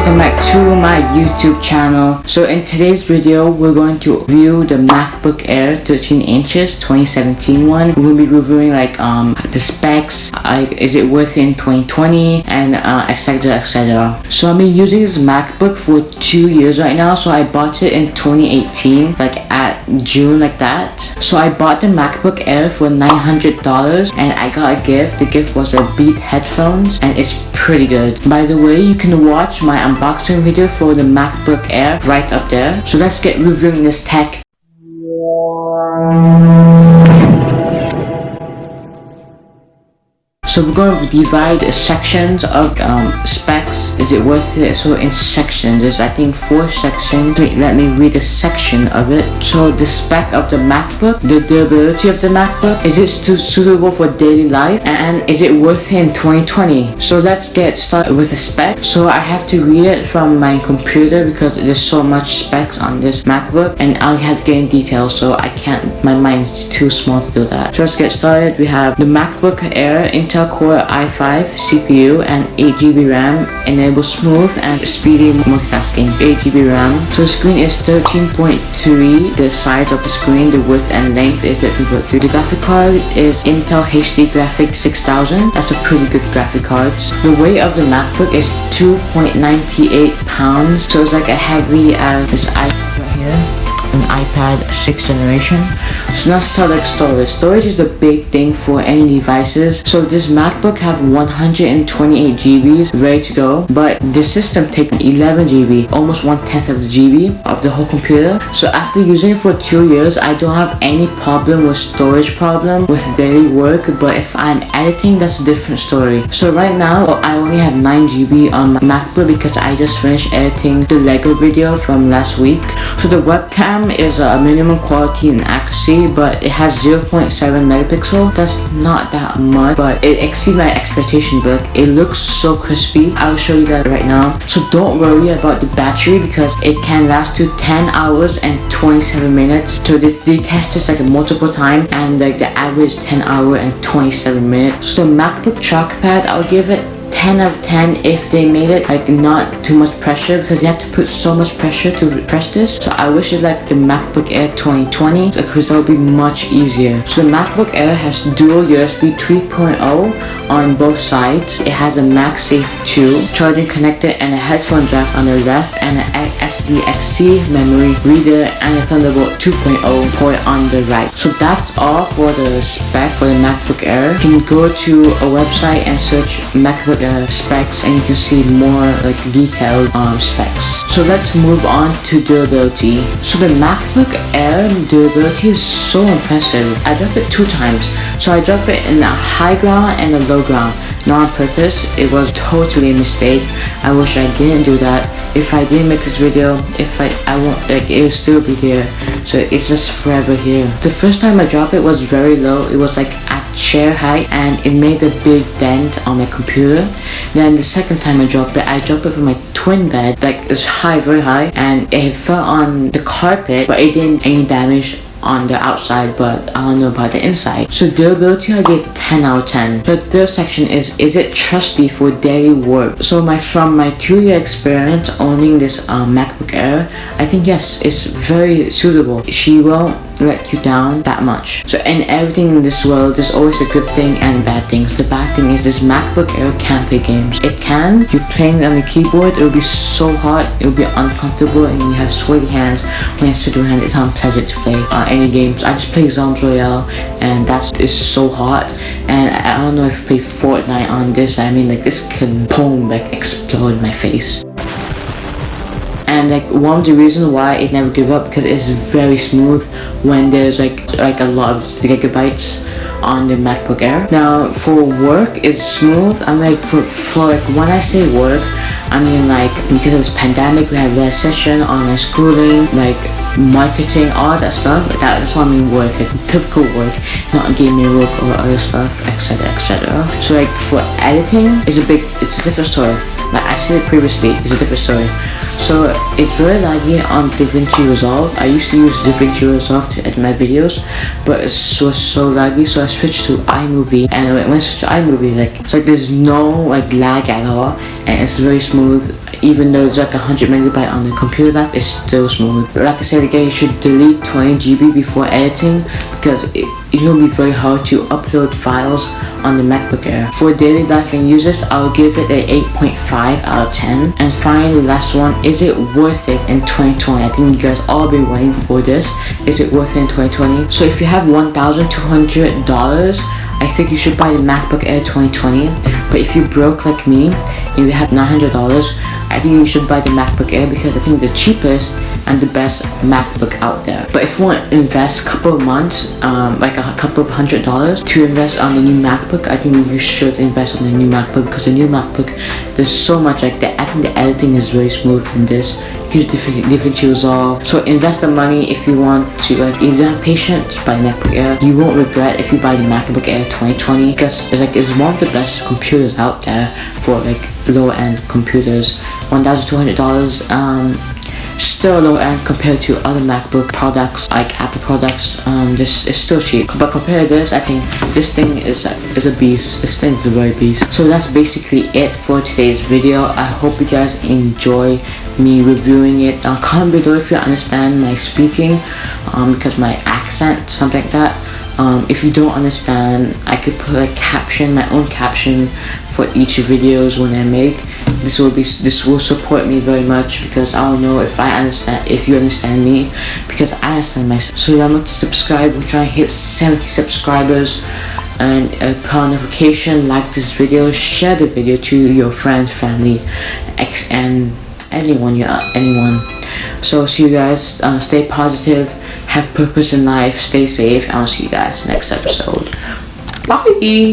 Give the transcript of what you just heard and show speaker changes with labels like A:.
A: welcome back to my YouTube channel. So in today's video, we're going to review the MacBook Air 13 inches 2017 one. We're going to be reviewing like the specs, is it worth it in 2020, and etc. So I've been using this MacBook for 2 years right now. So I bought it in 2018, like at June, like that. So I bought the MacBook Air for $900 and I got a gift. The gift was a Beat headphones and it's pretty good. By the way, you can watch my unboxing video for the MacBook Air right up there. So let's get reviewing this tech. So we're going to divide sections of specs. Is it worth it? So in sections, there's I think 4 sections. Wait, let me read a section of it. So the spec of the MacBook, the durability of the MacBook, is it still suitable for daily life, and is it worth it in 2020? So let's get started with the spec. So I have to read it from my computer because there's so much specs on this MacBook and I'll have to get in detail, so I can't, my mind is too small to do that. So let's get started. We have the MacBook Air Intel Core i5 CPU and 8GB RAM, enables smooth and speedy multitasking. 8GB RAM. So the screen is 13.3, the size of the screen, the width and length is 13.3. The graphic card is Intel HD Graphics 6000. That's a pretty good graphic card. The weight of the MacBook is 2.98 pounds, so it's like a heavy as this iPad right here. An iPad 6th generation. So let's start like storage. Storage is the big thing for any devices. So this MacBook have 128 GBs ready to go, but the system takes 11 GB, almost 1/10 of the GB of the whole computer. So after using it for 2 years, I don't have any problem with storage problem with daily work, but if I'm editing, that's a different story. So right now, I only have 9 GB on my MacBook because I just finished editing the Lego video from last week. So the webcam is a minimum quality and accuracy, but it has 0.7 megapixel. That's not that much, but it exceeds my expectation. But it looks so crispy. I'll show you that right now. So don't worry about the battery because it can last to 10 hours and 27 minutes. So they test this like multiple times, and like the average 10 hour and 27 minutes. So the MacBook trackpad, I'll give it 10 out of 10 if they made it like not too much pressure, because you have to put so much pressure to press this. So I wish it like the MacBook Air 2020 because that would be much easier. So the MacBook Air has dual USB 3.0 on both sides. It has a MagSafe 2 charging connector and a headphone jack on the left, and an SDXC memory reader and a Thunderbolt 2.0 port on the right. So that's all for the spec for the MacBook Air. You can go to a website and search MacBook Air specs and you can see more like detailed specs. So let's move on to durability. So the MacBook Air durability is so impressive. I dropped it 2 times. So I dropped it in a high ground and a low ground. Not on purpose, it was totally a mistake. I wish I didn't do that. If I didn't make this video, I won't, like, it will still be there. So it's just forever here. The first time I dropped it was very low. It was like at chair height and it made a big dent on my computer. Then the second time I dropped it from my twin bed, like it's high, very high, and it fell on the carpet, but it didn't any damage on the outside, but I don't know about the inside. So durability, I gave 10 out of 10. The third section is it trusty for daily work? So from my 2-year experience owning this MacBook Air, I think yes, it's very suitable. She won't let you down that much. So in everything in this world, there's always a good thing and bad things. The bad thing is this MacBook Air can't play games. It can. If you're playing on the keyboard, it'll be so hot, it'll be uncomfortable, and you have sweaty hands. When you have sweaty hands, it's unpleasant to play any games. I just play Zombies Royale, and it's so hot. And I don't know if I play Fortnite on this. I mean, like this can boom, like explode in my face. And like one of the reasons why it never give up, because it's very smooth when there's like a lot of gigabytes on the MacBook Air. Now for work, it's smooth. I'm like for like when I say work, I mean like because of this pandemic, we have recession, online schooling, like marketing, all that stuff. That's what I mean work, like typical work, not gaming work or other stuff, etc. So like for editing, it's a different story. Like I said previously, it's a different story. So it's very laggy on DaVinci Resolve. I used to use DaVinci Resolve to edit my videos, but it was so laggy, so I switched to iMovie. And when I switched to iMovie, like it's like there's no like lag at all, and it's very smooth. even though it's like 100 megabyte on the computer lap, it's still smooth. Like I said again, you should delete 20 GB before editing, because it'll be very hard to upload files on the MacBook Air. For daily life and users, I'll give it an 8.5 out of 10. And finally, last one, is it worth it in 2020? I think you guys all been waiting for this. Is it worth it in 2020? So if you have $1,200, I think you should buy the MacBook Air 2020. But if you're broke like me and you have $900, I think you should buy the MacBook Air, because I think the cheapest and the best MacBook out there. But if you want to invest a couple of months, like a couple of $100 to invest on the new MacBook, I think you should invest on the new MacBook, because the new MacBook, there's so much like that. I think the editing is very smooth in this. Use DaVinci Resolve. So invest the money if you want to. Like, if you have patience, buy MacBook Air. You won't regret if you buy the MacBook Air 2020, because it's one of the best computers out there for like low-end computers. $1,200. Still low end compared to other MacBook products like Apple products. This is still cheap, but compared to this, I think this thing is a beast. This thing is a very beast. So that's basically it for today's video. I hope you guys enjoy me reviewing it. Comment below if you understand my speaking, because my accent, something like that. If you don't understand, I could put a caption, my own caption for each videos when I make. This will support me very much, because I don't know if you understand me, because I understand myself. So remember to subscribe. We're trying to hit 70 subscribers, and put on notification, like this video, share the video to your friends, family, and anyone. So see you guys. Stay positive, have purpose in life, stay safe. I'll see you guys next episode. Bye.